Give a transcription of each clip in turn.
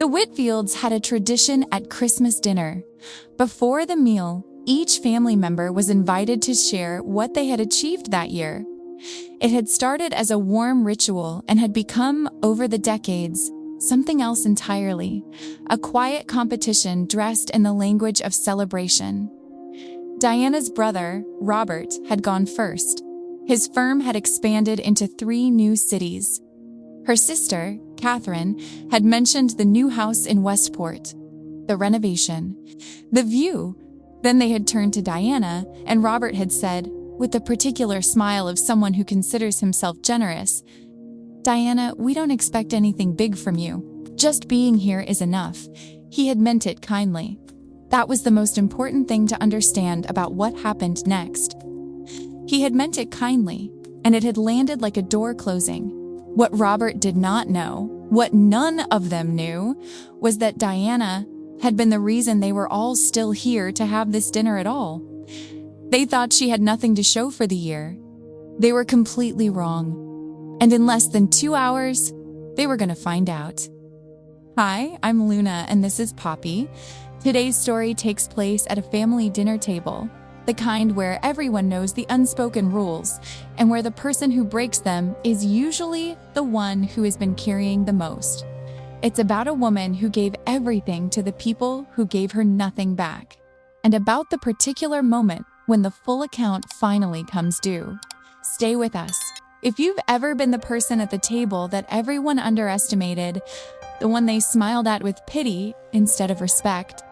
The Whitfields had a tradition at Christmas dinner. Before the meal, each family member was invited to share what they had achieved that year. It had started as a warm ritual and had become, over the decades, something else entirely, a quiet competition dressed in the language of celebration. Diana's brother, Robert, had gone first. His firm had expanded into 3 new cities. Her sister, Catherine, had mentioned the new house in Westport, the renovation, the view. Then they had turned to Diana, and Robert had said, with the particular smile of someone who considers himself generous, "Diana, we don't expect anything big from you. Just being here is enough." He had meant it kindly. That was the most important thing to understand about what happened next. He had meant it kindly, and it had landed like a door closing. What Robert did not know, what none of them knew, was that Diana had been the reason they were all still here to have this dinner at all. They thought she had nothing to show for the year. They were completely wrong. And in less than 2 hours, they were going to find out. Hi, I'm Luna, and this is Poppy. Today's story takes place at a family dinner table, the kind where everyone knows the unspoken rules, and where the person who breaks them is usually the one who has been carrying the most. It's about a woman who gave everything to the people who gave her nothing back, and about the particular moment when the full account finally comes due. Stay with us. If you've ever been the person at the table that everyone underestimated, the one they smiled at with pity instead of respect,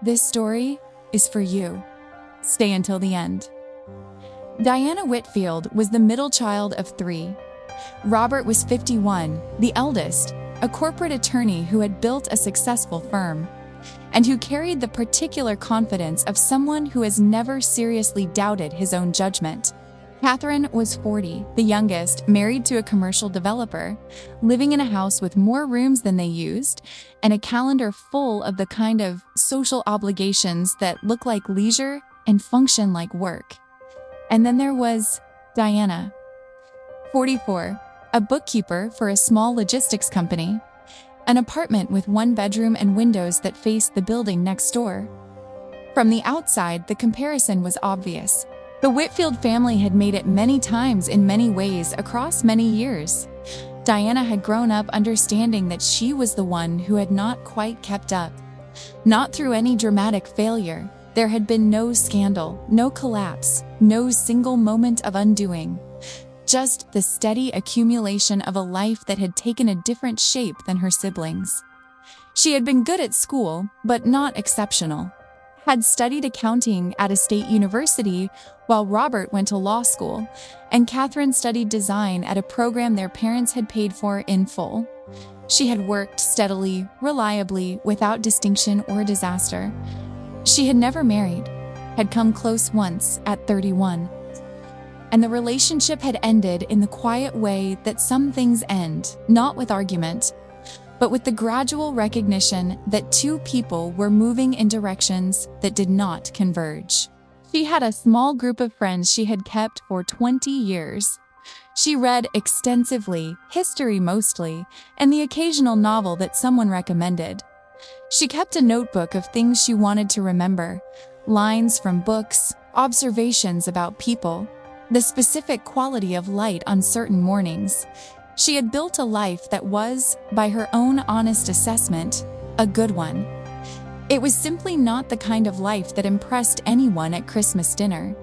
this story is for you. Stay until the end. Diana Whitfield was the middle child of 3. Robert was 51, the eldest, a corporate attorney who had built a successful firm, and who carried the particular confidence of someone who has never seriously doubted his own judgment. Catherine was 40, the youngest, married to a commercial developer, living in a house with more rooms than they used, and a calendar full of the kind of social obligations that look like leisure and function like work. And then there was Diana, 44, a bookkeeper for a small logistics company, an apartment with 1 bedroom and windows that faced the building next door. From the outside, the comparison was obvious. The Whitfield family had made it many times in many ways across many years. Diana had grown up understanding that she was the one who had not quite kept up. Not through any dramatic failure. There had been no scandal, no collapse, no single moment of undoing. Just the steady accumulation of a life that had taken a different shape than her siblings. She had been good at school, but not exceptional. Had studied accounting at a state university while Robert went to law school, and Catherine studied design at a program their parents had paid for in full. She had worked steadily, reliably, without distinction or disaster. She had never married, had come close once at 31. And the relationship had ended in the quiet way that some things end, not with argument, but with the gradual recognition that 2 people were moving in directions that did not converge. She had a small group of friends she had kept for 20 years. She read extensively, history mostly, and the occasional novel that someone recommended. She kept a notebook of things she wanted to remember, lines from books, observations about people, the specific quality of light on certain mornings. She had built a life that was, by her own honest assessment, a good one. It was simply not the kind of life that impressed anyone at Christmas dinner.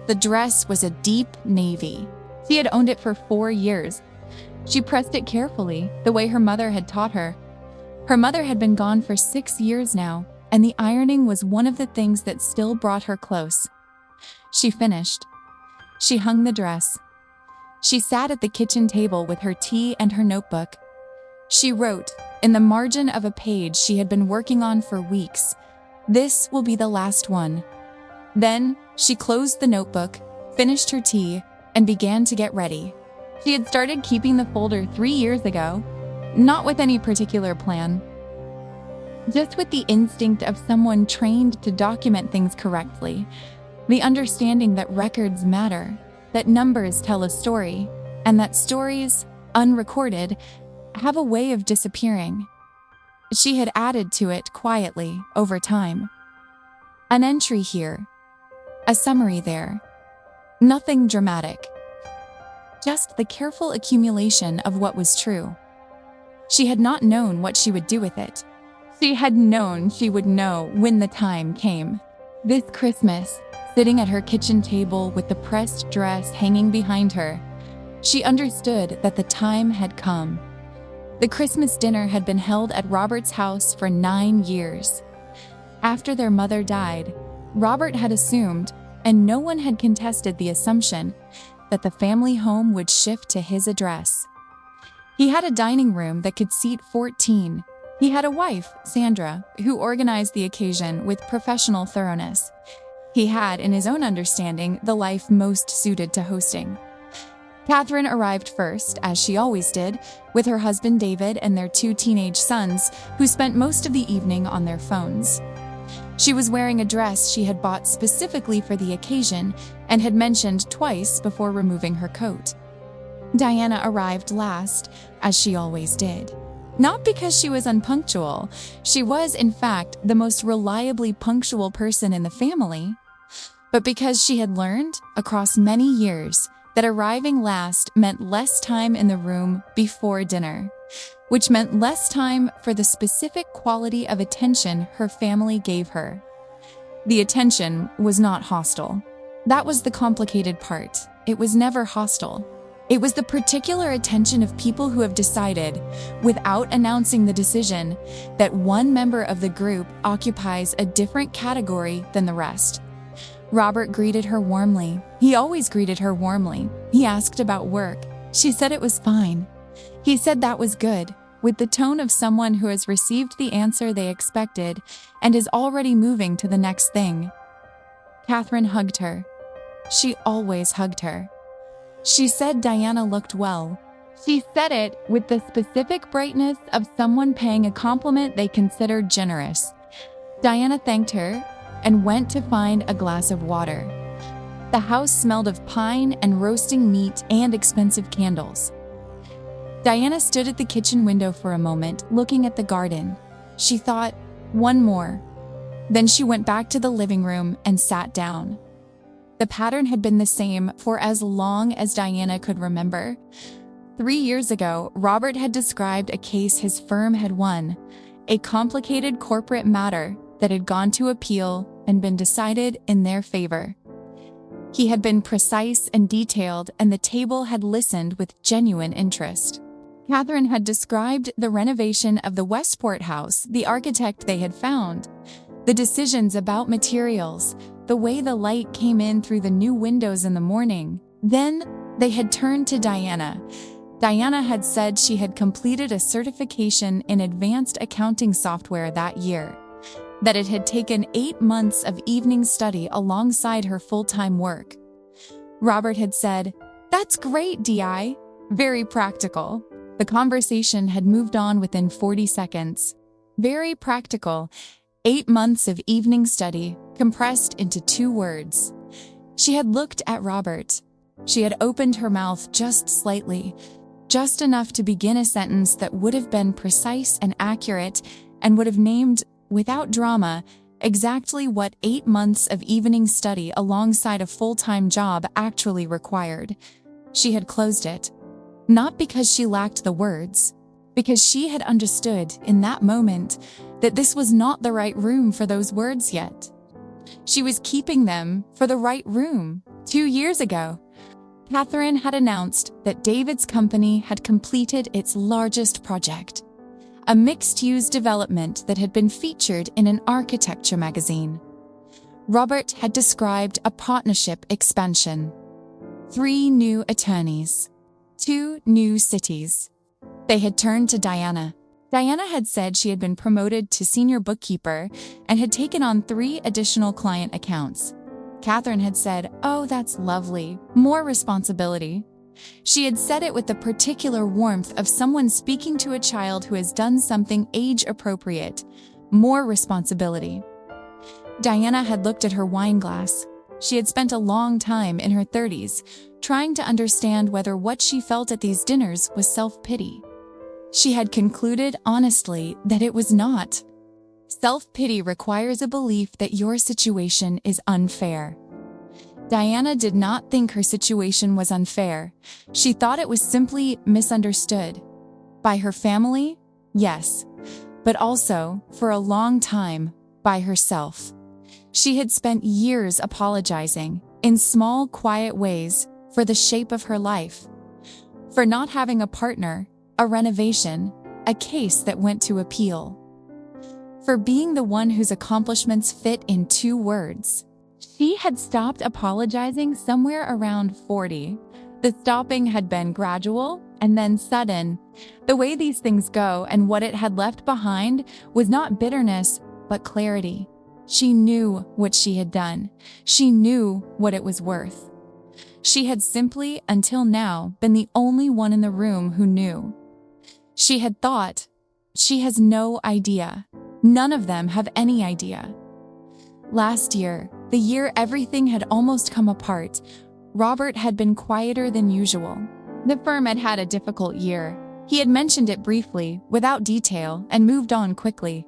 The dress was a deep navy. She had owned it for 4 years. She pressed it carefully, the way her mother had taught her. Her mother had been gone for 6 years now, and the ironing was one of the things that still brought her close. She finished. She hung the dress. She sat at the kitchen table with her tea and her notebook. She wrote, in the margin of a page she had been working on for weeks, "This will be the last one." Then she closed the notebook, finished her tea, and began to get ready. She had started keeping the folder 3 years ago, not with any particular plan, just with the instinct of someone trained to document things correctly, the understanding that records matter, that numbers tell a story, and that stories, unrecorded, have a way of disappearing. She had added to it quietly over time. An entry here, a summary there. Nothing dramatic. Just the careful accumulation of what was true. She had not known what she would do with it. She had known she would know when the time came. This Christmas, sitting at her kitchen table with the pressed dress hanging behind her, she understood that the time had come. The Christmas dinner had been held at Robert's house for 9 years. After their mother died, Robert had assumed, and no one had contested the assumption, that the family home would shift to his address. He had a dining room that could seat 14. He had a wife, Sandra, who organized the occasion with professional thoroughness. He had, in his own understanding, the life most suited to hosting. Catherine arrived first, as she always did, with her husband David and their 2 teenage sons, who spent most of the evening on their phones. She was wearing a dress she had bought specifically for the occasion and had mentioned twice before removing her coat. Diana arrived last, as she always did. Not because she was unpunctual. She was, in fact, the most reliably punctual person in the family. But because she had learned, across many years, that arriving last meant less time in the room before dinner, which meant less time for the specific quality of attention her family gave her. The attention was not hostile. That was the complicated part. It was never hostile. It was the particular attention of people who have decided, without announcing the decision, that one member of the group occupies a different category than the rest. Robert greeted her warmly. He always greeted her warmly. He asked about work. She said it was fine. He said that was good, with the tone of someone who has received the answer they expected and is already moving to the next thing. Catherine hugged her. She always hugged her. She said Diana looked well. She said it with the specific brightness of someone paying a compliment they considered generous. Diana thanked her and went to find a glass of water. The house smelled of pine and roasting meat and expensive candles. Diana stood at the kitchen window for a moment, looking at the garden. She thought, one more. Then she went back to the living room and sat down. The pattern had been the same for as long as Diana could remember. 3 years ago, Robert had described a case his firm had won, a complicated corporate matter that had gone to appeal and been decided in their favor. He had been precise and detailed, and the table had listened with genuine interest. Catherine had described the renovation of the Westport house, the architect they had found, the decisions about materials, the way the light came in through the new windows in the morning. Then they had turned to Diana. Diana had said she had completed a certification in advanced accounting software that year, that it had taken 8 months of evening study alongside her full-time work. Robert had said, "That's great, Di." Very practical. The conversation had moved on within 40 seconds. Very practical. 8 months of evening study, compressed into 2 words. She had looked at Robert. She had opened her mouth just slightly, just enough to begin a sentence that would have been precise and accurate and would have named, without drama, exactly what 8 months of evening study alongside a full-time job actually required. She had closed it. Not because she lacked the words, because she had understood in that moment that this was not the right room for those words yet. She was keeping them for the right room. 2 years ago, Catherine had announced that David's company had completed its largest project, a mixed-use development that had been featured in an architecture magazine. Robert had described a partnership expansion. 3 new attorneys, 2 new cities. They had turned to Diana. Diana had said she had been promoted to senior bookkeeper and had taken on 3 additional client accounts. Catherine had said, "Oh, that's lovely. More responsibility." She had said it with the particular warmth of someone speaking to a child who has done something age-appropriate. More responsibility. Diana had looked at her wine glass. She had spent a long time in her 30s trying to understand whether what she felt at these dinners was self-pity. She had concluded honestly that it was not. Self-pity requires a belief that your situation is unfair. Diana did not think her situation was unfair. She thought it was simply misunderstood. By her family, yes, but also, for a long time, by herself. She had spent years apologizing, in small, quiet ways, for the shape of her life. For not having a partner, a renovation, a case that went to appeal. For being the one whose accomplishments fit in 2 words. She had stopped apologizing somewhere around 40. The stopping had been gradual and then sudden. The way these things go and what it had left behind was not bitterness, but clarity. She knew what she had done. She knew what it was worth. She had simply, until now, been the only one in the room who knew. She had thought, she has no idea. None of them have any idea. Last year, the year everything had almost come apart, Robert had been quieter than usual. The firm had had a difficult year. He had mentioned it briefly, without detail, and moved on quickly.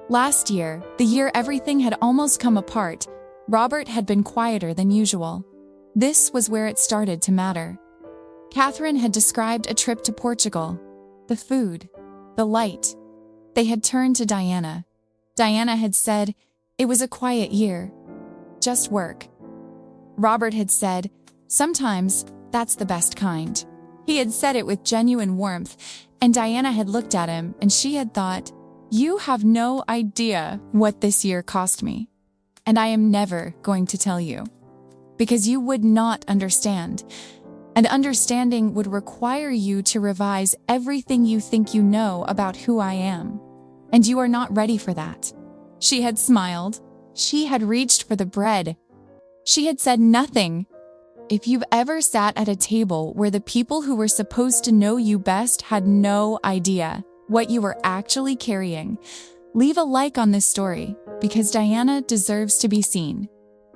Last year, the year everything had almost come apart, Robert had been quieter than usual. This was where it started to matter. Catherine had described a trip to Portugal. The food, the light. They had turned to Diana. Diana had said, it was a quiet year. Just work. Robert had said, sometimes that's the best kind. He had said it with genuine warmth, and Diana had looked at him and she had thought, you have no idea what this year cost me. And I am never going to tell you. Because you would not understand. And understanding would require you to revise everything you think you know about who I am. And you are not ready for that. She had smiled. She had reached for the bread. She had said nothing. If you've ever sat at a table where the people who were supposed to know you best had no idea what you were actually carrying, leave a like on this story because Diana deserves to be seen.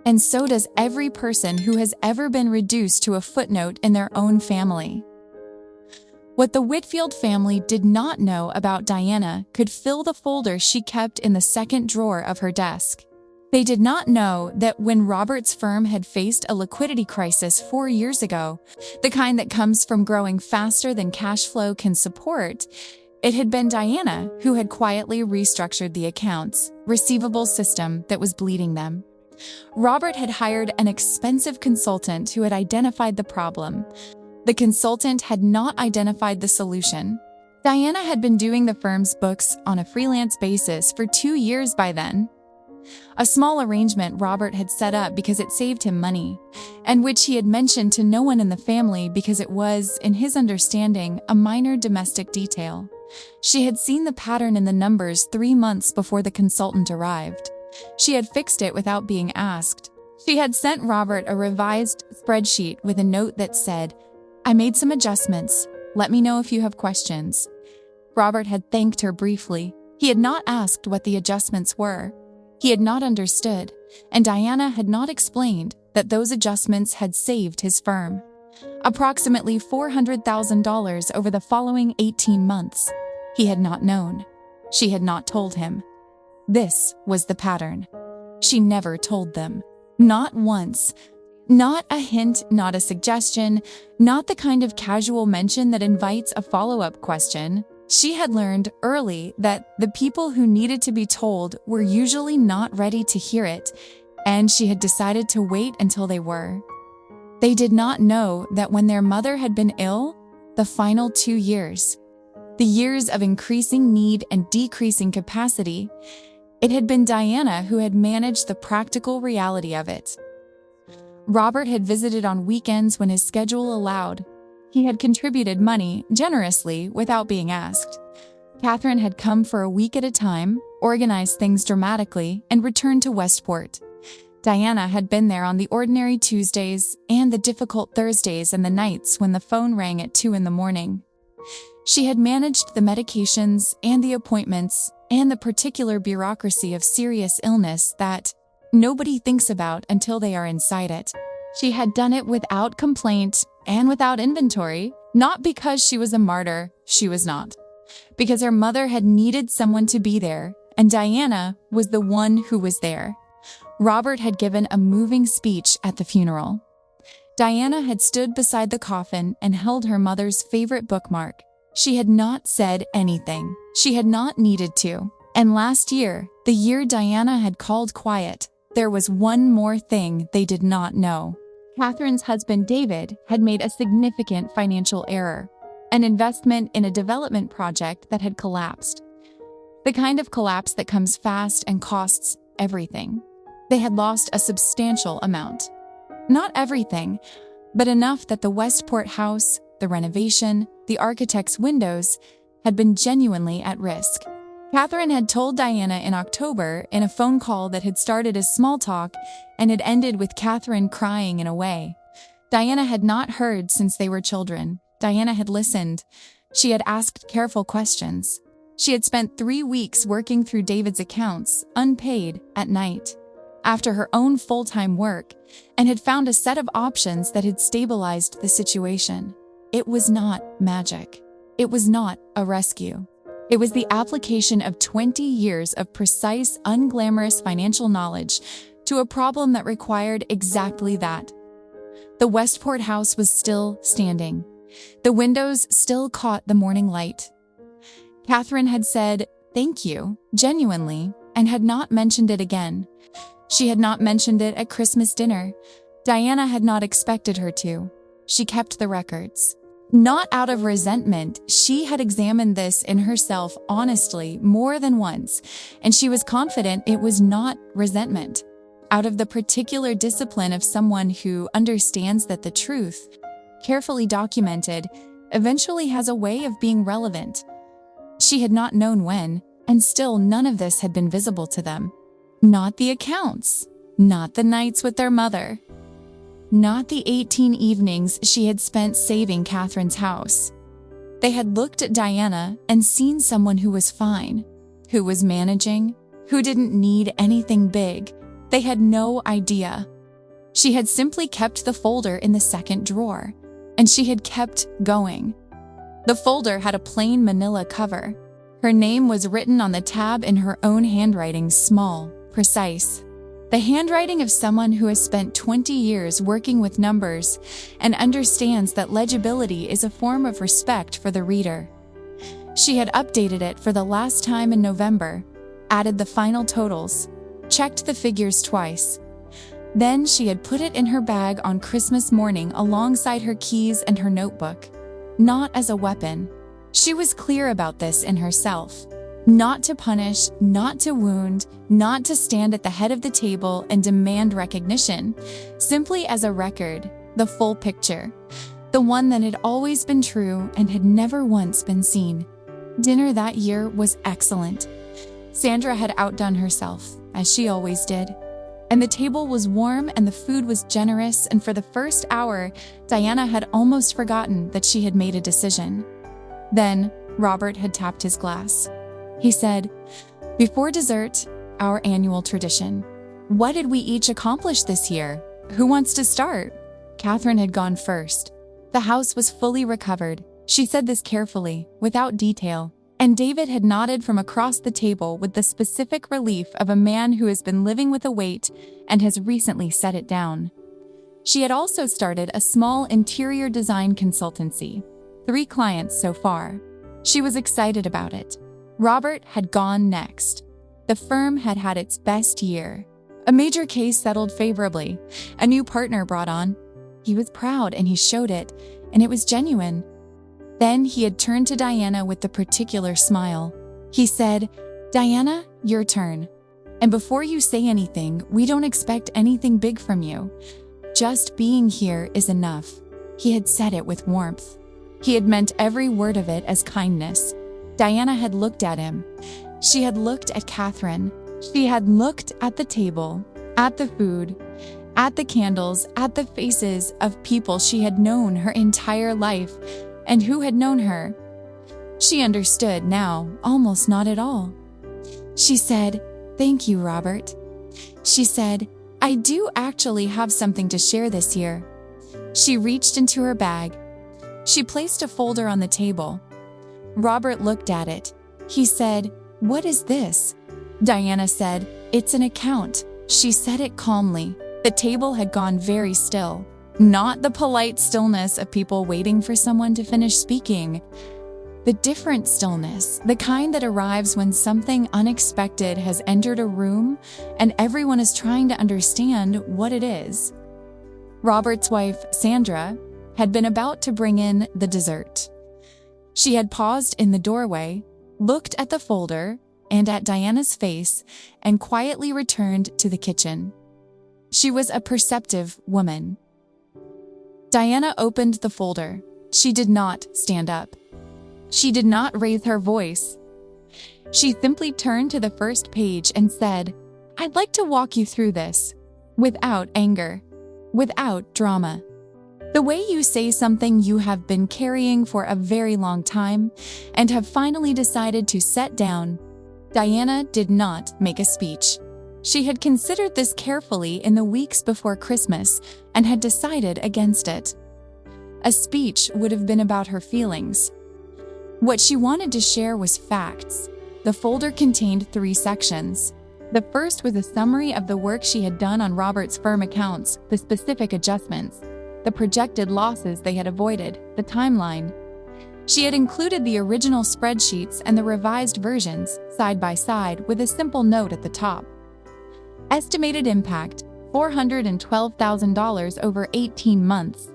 And so does every person who has ever been reduced to a footnote in their own family. What the Whitfield family did not know about Diana could fill the folder she kept in the second drawer of her desk. They did not know that when Robert's firm had faced a liquidity crisis 4 years ago, the kind that comes from growing faster than cash flow can support, it had been Diana who had quietly restructured the accounts receivable system that was bleeding them. Robert had hired an expensive consultant who had identified the problem. The consultant had not identified the solution. Diana had been doing the firm's books on a freelance basis for 2 years by then. A small arrangement Robert had set up because it saved him money, and which he had mentioned to no one in the family because it was, in his understanding, a minor domestic detail. She had seen the pattern in the numbers 3 months before the consultant arrived. She had fixed it without being asked. She had sent Robert a revised spreadsheet with a note that said, I made some adjustments. Let me know if you have questions. Robert had thanked her briefly. He had not asked what the adjustments were. He had not understood, and Diana had not explained that those adjustments had saved his firm. Approximately $400,000 over the following 18 months. He had not known. She had not told him. This was the pattern. She never told them. Not once. Not a hint, not a suggestion, not the kind of casual mention that invites a follow-up question. She had learned early that the people who needed to be told were usually not ready to hear it, and she had decided to wait until they were. They did not know that when their mother had been ill, the final 2 years, the years of increasing need and decreasing capacity, it had been Diana who had managed the practical reality of it. Robert had visited on weekends when his schedule allowed. He had contributed money generously without being asked. Catherine had come for a week at a time, organized things dramatically, and returned to Westport. Diana had been there on the ordinary Tuesdays and the difficult Thursdays and the nights when the phone rang at 2 in the morning. She had managed the medications and the appointments and the particular bureaucracy of serious illness that nobody thinks about until they are inside it. She had done it without complaint and without inventory, not because she was a martyr, she was not, because her mother had needed someone to be there, and Diana was the one who was there. Robert had given a moving speech at the funeral. Diana had stood beside the coffin and held her mother's favorite bookmark. She had not said anything. She had not needed to. And last year, the year Diana had called quiet, there was one more thing they did not know. Catherine's husband, David, had made a significant financial error, an investment in a development project that had collapsed. The kind of collapse that comes fast and costs everything. They had lost a substantial amount. Not everything, but enough that the Westport house, the renovation, the architect's windows had been genuinely at risk. Catherine had told Diana in October in a phone call that had started as small talk and had ended with Catherine crying in a way. Diana had not heard since they were children. Diana had listened. She had asked careful questions. She had spent 3 weeks working through David's accounts, unpaid, at night, after her own full-time work, and had found a set of options that had stabilized the situation. It was not magic. It was not a rescue. It was the application of 20 years of precise, unglamorous financial knowledge to a problem that required exactly that. The Westport house was still standing. The windows still caught the morning light. Catherine had said, "Thank you," genuinely, and had not mentioned it again. She had not mentioned it at Christmas dinner. Diana had not expected her to. She kept the records. Not out of resentment, she had examined this in herself honestly more than once, and she was confident it was not resentment. Out of the particular discipline of someone who understands that the truth, carefully documented, eventually has a way of being relevant. She had not known when, and still none of this had been visible to them. Not the accounts, not the nights with their mother, not the 18 evenings she had spent saving Catherine's house. They had looked at Diana and seen someone who was fine, who was managing, who didn't need anything big. They had no idea. She had simply kept the folder in the second drawer, and she had kept going. The folder had a plain manila cover. Her name was written on the tab in her own handwriting, small, precise. The handwriting of someone who has spent 20 years working with numbers and understands that legibility is a form of respect for the reader. She had updated it for the last time in November, added the final totals, checked the figures twice. Then she had put it in her bag on Christmas morning alongside her keys and her notebook. Not as a weapon. She was clear about this in herself. Not to punish, not to wound, not to stand at the head of the table and demand recognition, simply as a record, the full picture, the one that had always been true and had never once been seen. Dinner that year was excellent. Sandra had outdone herself, as she always did. And the table was warm and the food was generous, and for the first hour, Diana had almost forgotten that she had made a decision. Then, Robert had tapped his glass. He said, "Before dessert, our annual tradition. What did we each accomplish this year? Who wants to start?" Catherine had gone first. The house was fully recovered. She said this carefully, without detail, and David had nodded from across the table with the specific relief of a man who has been living with a weight and has recently set it down. She had also started a small interior design consultancy. 3 clients so far. She was excited about it. Robert had gone next. The firm had had its best year. A major case settled favorably. A new partner brought on. He was proud and he showed it, and it was genuine. Then he had turned to Diana with the particular smile. He said, "Diana, your turn. And before you say anything, we don't expect anything big from you. Just being here is enough." He had said it with warmth. He had meant every word of it as kindness. Diana had looked at him. She had looked at Catherine. She had looked at the table, at the food, at the candles, at the faces of people she had known her entire life and who had known her. She understood now, almost not at all. She said, "Thank you, Robert." She said, "I do actually have something to share this year." She reached into her bag. She placed a folder on the table. Robert looked at it. He said, "What is this?" Diana said, "It's an account." She said it calmly. The table had gone very still. Not the polite stillness of people waiting for someone to finish speaking. The different stillness, the kind that arrives when something unexpected has entered a room and everyone is trying to understand what it is. Robert's wife, Sandra, had been about to bring in the dessert. She had paused in the doorway, looked at the folder and at Diana's face, and quietly returned to the kitchen. She was a perceptive woman. Diana opened the folder. She did not stand up. She did not raise her voice. She simply turned to the first page and said, "I'd like to walk you through this, without anger, without drama. The way you say something you have been carrying for a very long time and have finally decided to set down." Diana did not make a speech. She had considered this carefully in the weeks before Christmas and had decided against it. A speech would have been about her feelings. What she wanted to share was facts. The folder contained 3 sections. The first was a summary of the work she had done on Robert's firm accounts, the specific adjustments, the projected losses they had avoided, the timeline. She had included the original spreadsheets and the revised versions, side by side, with a simple note at the top. Estimated impact, $412,000 over 18 months.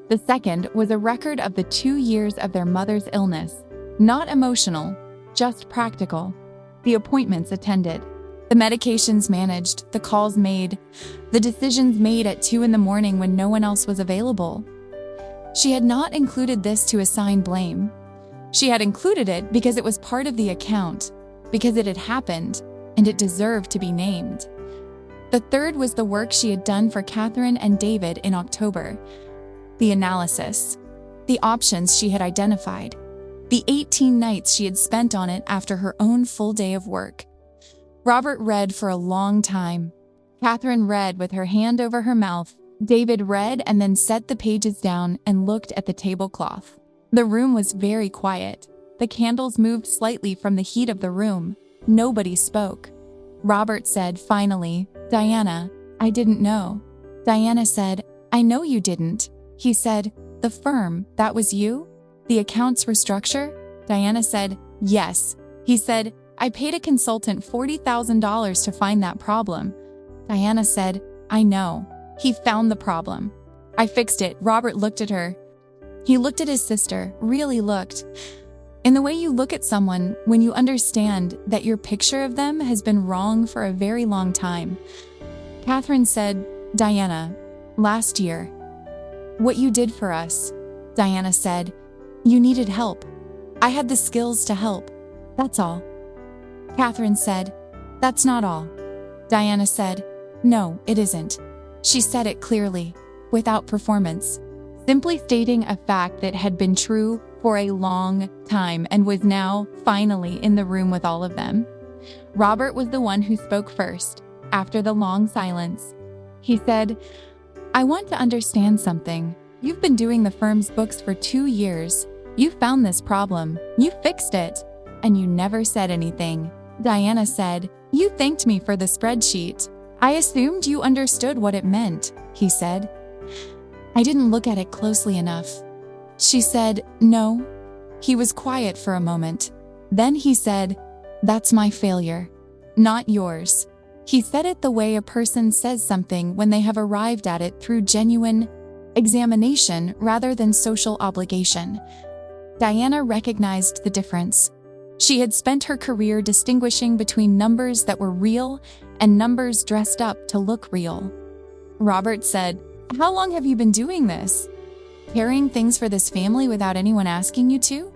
The second was a record of the 2 years of their mother's illness. Not emotional, just practical. The appointments attended, the medications managed, the calls made, the decisions made at 2 a.m. when no one else was available. She had not included this to assign blame. She had included it because it was part of the account, because it had happened, and it deserved to be named. The third was the work she had done for Catherine and David in October. The analysis, the options she had identified, the 18 nights she had spent on it after her own full day of work. Robert read for a long time. Catherine read with her hand over her mouth. David read and then set the pages down and looked at the tablecloth. The room was very quiet. The candles moved slightly from the heat of the room. Nobody spoke. Robert said, finally, "Diana, I didn't know." Diana said, "I know you didn't." He said, "The firm, that was you? The accounts restructure?" Diana said, "Yes." He said, "I paid a consultant $40,000 to find that problem." Diana said, "I know. He found the problem. I fixed it." Robert looked at her. He looked at his sister, really looked. In the way you look at someone when you understand that your picture of them has been wrong for a very long time. Catherine said, "Diana, last year, what you did for us." Diana said, "You needed help. I had the skills to help. That's all." Catherine said, "That's not all." Diana said, "No, it isn't." She said it clearly, without performance, simply stating a fact that had been true for a long time and was now, finally, in the room with all of them. Robert was the one who spoke first, after the long silence. He said, "I want to understand something. You've been doing the firm's books for 2 years. You found this problem. You fixed it. And you never said anything." Diana said, "You thanked me for the spreadsheet. I assumed you understood what it meant," he said. "I didn't look at it closely enough." She said, "No." He was quiet for a moment. Then he said, "That's my failure, not yours." He said it the way a person says something when they have arrived at it through genuine examination rather than social obligation. Diana recognized the difference. She had spent her career distinguishing between numbers that were real and numbers dressed up to look real. Robert said, "How long have you been doing this? Carrying things for this family without anyone asking you to?"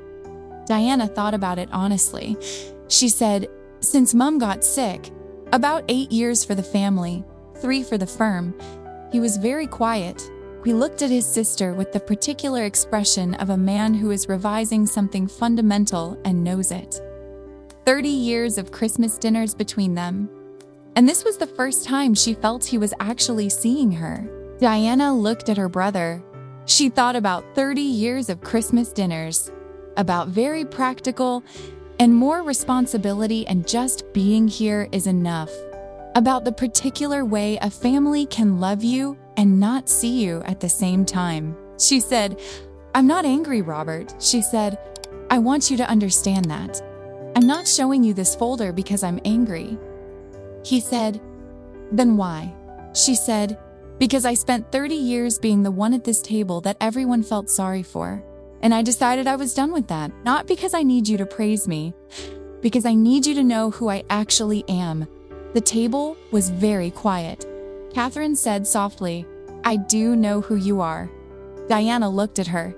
Diana thought about it honestly. She said, "Since Mom got sick, about 8 years for the family, 3 for the firm." He was very quiet. He looked at his sister with the particular expression of a man who is revising something fundamental and knows it. 30 years of Christmas dinners between them. And this was the first time she felt he was actually seeing her. Diana looked at her brother. She thought about 30 years of Christmas dinners. about very practical, and more responsibility and just being here is enough. About the particular way a family can love you and not see you at the same time. She said, "I'm not angry, Robert." She said, "I want you to understand that. I'm not showing you this folder because I'm angry." He said, "Then why?" She said, "Because I spent 30 years being the one at this table that everyone felt sorry for. And I decided I was done with that, not because I need you to praise me, because I need you to know who I actually am." The table was very quiet. Catherine said softly, "I do know who you are." Diana looked at her.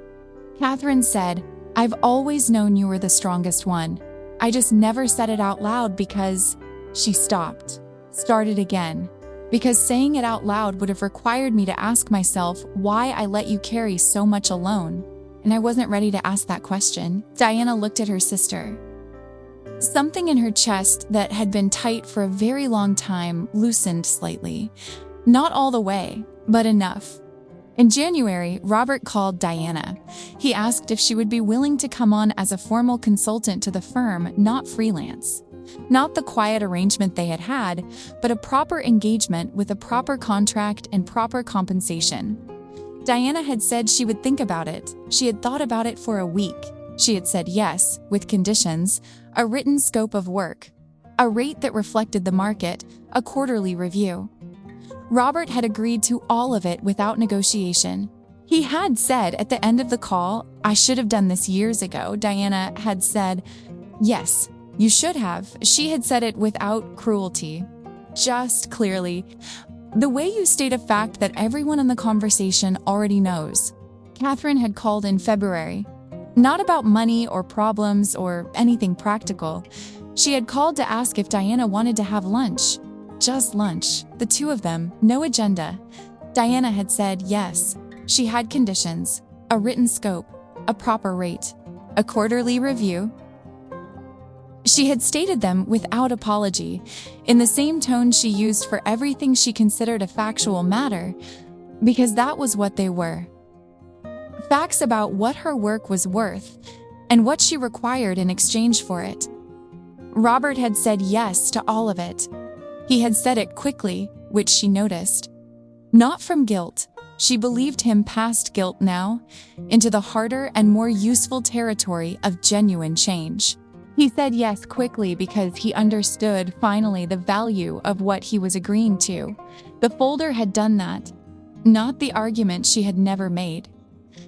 Catherine said, "I've always known you were the strongest one. I just never said it out loud because..." She stopped, started again, because saying it out loud would have required me to ask myself why I let you carry so much alone. And I wasn't ready to ask that question. Diana looked at her sister. Something in her chest that had been tight for a very long time loosened slightly. Not all the way, but enough. In January, Robert called Diana. He asked if she would be willing to come on as a formal consultant to the firm, not freelance. Not the quiet arrangement they had had, but a proper engagement with a proper contract and proper compensation. Diana had said she would think about it. She had thought about it for a week. She had said yes, with conditions, a written scope of work, a rate that reflected the market, a quarterly review. Robert had agreed to all of it without negotiation. He had said at the end of the call, "I should have done this years ago." Diana had said, "Yes, you should have." She had said it without cruelty, just clearly. The way you state a fact that everyone in the conversation already knows. Catherine had called in February. Not about money or problems or anything practical. She had called to ask if Diana wanted to have lunch. Just lunch, the two of them, no agenda. Diana had said yes. She had conditions, a written scope, a proper rate, a quarterly review. She had stated them without apology, in the same tone she used for everything she considered a factual matter, because that was what they were. Facts about what her work was worth and what she required in exchange for it. Robert had said yes to all of it. He had said it quickly, which she noticed. Not from guilt. She believed him past guilt now, into the harder and more useful territory of genuine change. He said yes quickly because he understood finally the value of what he was agreeing to. The folder had done that. Not the argument she had never made.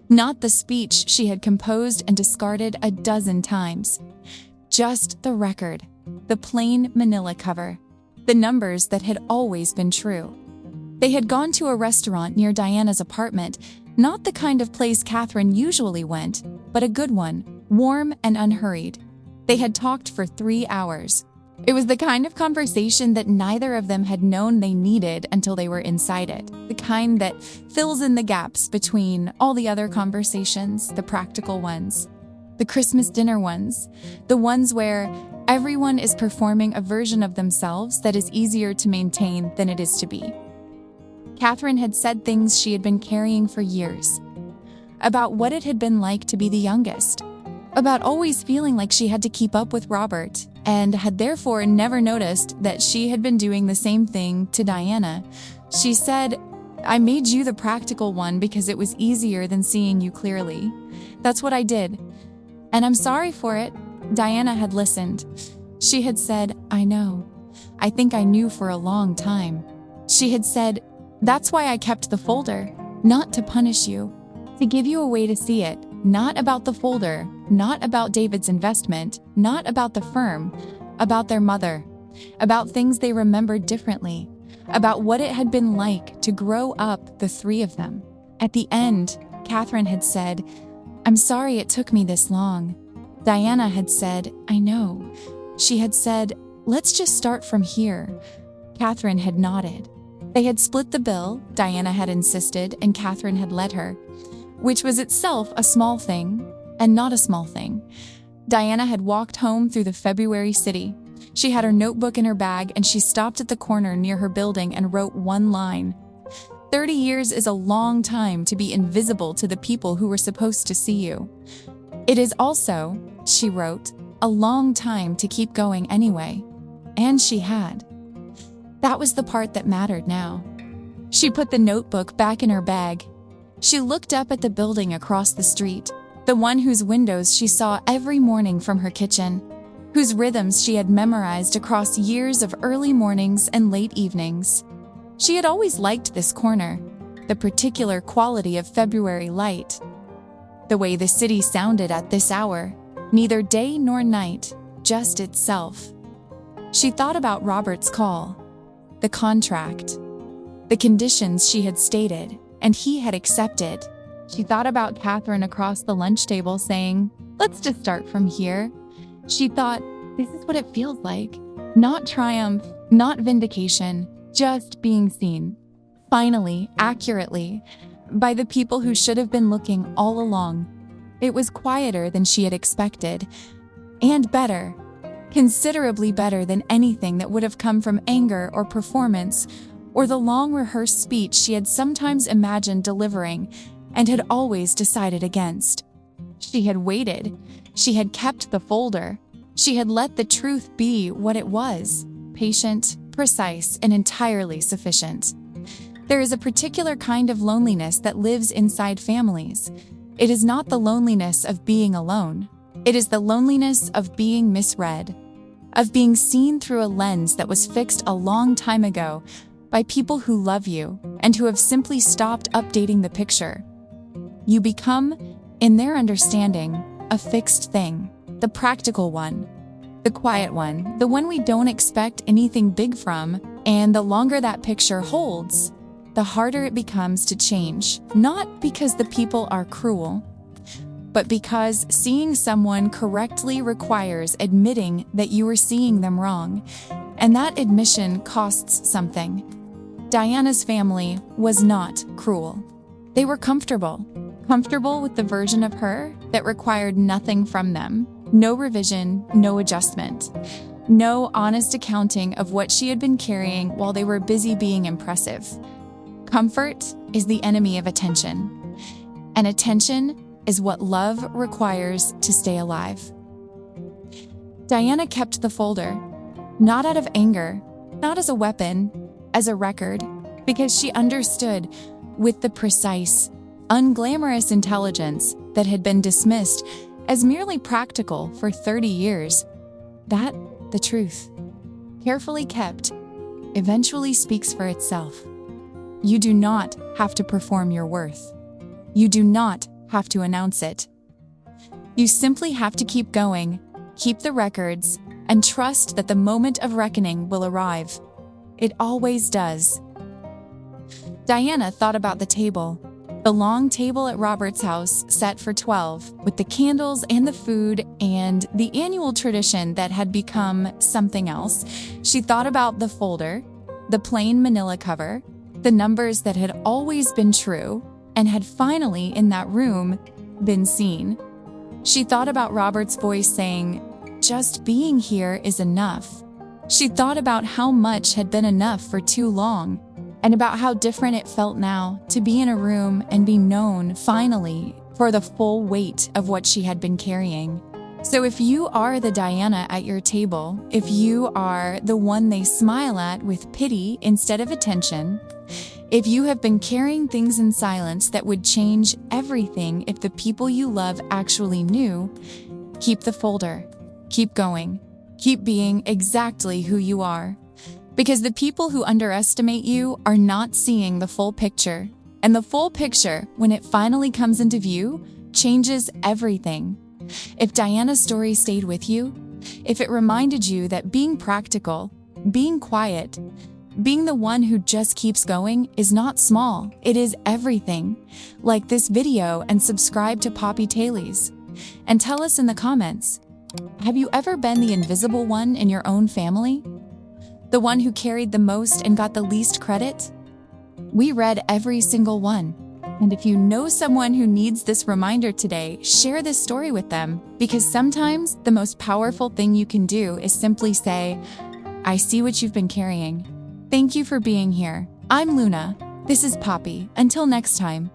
Not the speech she had composed and discarded a dozen times. Just the record, the plain manila cover, the numbers that had always been true. They had gone to a restaurant near Diana's apartment, not the kind of place Catherine usually went, but a good one, warm and unhurried. They had talked for 3 hours. It was the kind of conversation that neither of them had known they needed until they were inside it. The kind that fills in the gaps between all the other conversations, the practical ones, the Christmas dinner ones, the ones where everyone is performing a version of themselves that is easier to maintain than it is to be. Catherine had said things she had been carrying for years. About what it had been like to be the youngest. About always feeling like she had to keep up with Robert, and had therefore never noticed that she had been doing the same thing to Diana. She said, "I made you the practical one because it was easier than seeing you clearly. That's what I did. And I'm sorry for it." Diana had listened. She had said, "I know. I think I knew for a long time." She had said, "That's why I kept the folder, not to punish you, to give you a way to see it, not about the folder, not about David's investment, not about the firm, about their mother, about things they remembered differently, about what it had been like to grow up, the three of them." At the end, Catherine had said, "I'm sorry it took me this long." Diana had said, "I know." She had said, "Let's just start from here." Catherine had nodded. They had split the bill, Diana had insisted, and Catherine had let her, which was itself a small thing, and not a small thing. Diana had walked home through the February city. She had her notebook in her bag, and she stopped at the corner near her building and wrote one line. 30 years is a long time to be invisible to the people who were supposed to see you. It is also, she wrote, a long time to keep going anyway. And she had. That was the part that mattered now. She put the notebook back in her bag. She looked up at the building across the street, the one whose windows she saw every morning from her kitchen, whose rhythms she had memorized across years of early mornings and late evenings. She had always liked this corner, the particular quality of February light, the way the city sounded at this hour, neither day nor night, just itself. She thought about Robert's call, the contract, the conditions she had stated, and he had accepted. She thought about Catherine across the lunch table saying, "Let's just start from here." She thought, this is what it feels like. Not triumph, not vindication, just being seen. Finally, accurately, by the people who should have been looking all along. It was quieter than she had expected, and better, considerably better than anything that would have come from anger or performance, or the long rehearsed speech she had sometimes imagined delivering and had always decided against. She had waited. She had kept the folder. She had let the truth be what it was, patient, precise, and entirely sufficient. There is a particular kind of loneliness that lives inside families. It is not the loneliness of being alone. It is the loneliness of being misread, of being seen through a lens that was fixed a long time ago by people who love you and who have simply stopped updating the picture. You become, in their understanding, a fixed thing, the practical one, the quiet one, the one we don't expect anything big from, and the longer that picture holds, the harder it becomes to change, not because the people are cruel, but because seeing someone correctly requires admitting that you are seeing them wrong, and that admission costs something. Diana's family was not cruel. They were comfortable with the version of her that required nothing from them, no revision, no adjustment, no honest accounting of what she had been carrying while they were busy being impressive. Comfort is the enemy of attention, and attention is what love requires to stay alive. Diana kept the folder, not out of anger, not as a weapon, as a record, because she understood with the precise, unglamorous intelligence that had been dismissed as merely practical for 30 years, that the truth, carefully kept, eventually speaks for itself. You do not have to perform your worth. You do not have to announce it. You simply have to keep going, keep the records, and trust that the moment of reckoning will arrive. It always does. Diana thought about the table, the long table at Robert's house set for 12, with the candles and the food and the annual tradition that had become something else. She thought about the folder, the plain manila cover, the numbers that had always been true and had finally, in that room, been seen. She thought about Robert's voice saying, "Just being here is enough." She thought about how much had been enough for too long, and about how different it felt now to be in a room and be known, finally, for the full weight of what she had been carrying. So if you are the Diana at your table, if you are the one they smile at with pity instead of attention, if you have been carrying things in silence that would change everything if the people you love actually knew, keep the folder, keep going, keep being exactly who you are. Because the people who underestimate you are not seeing the full picture. And the full picture, when it finally comes into view, changes everything. If Diana's story stayed with you, if it reminded you that being practical, being quiet, being the one who just keeps going is not small, it is everything. Like this video and subscribe to Poppy Tailies. And tell us in the comments, have you ever been the invisible one in your own family? The one who carried the most and got the least credit? We read every single one. And if you know someone who needs this reminder today, share this story with them, because sometimes the most powerful thing you can do is simply say, "I see what you've been carrying. Thank you for being here. I'm Luna. This is Poppy. Until next time."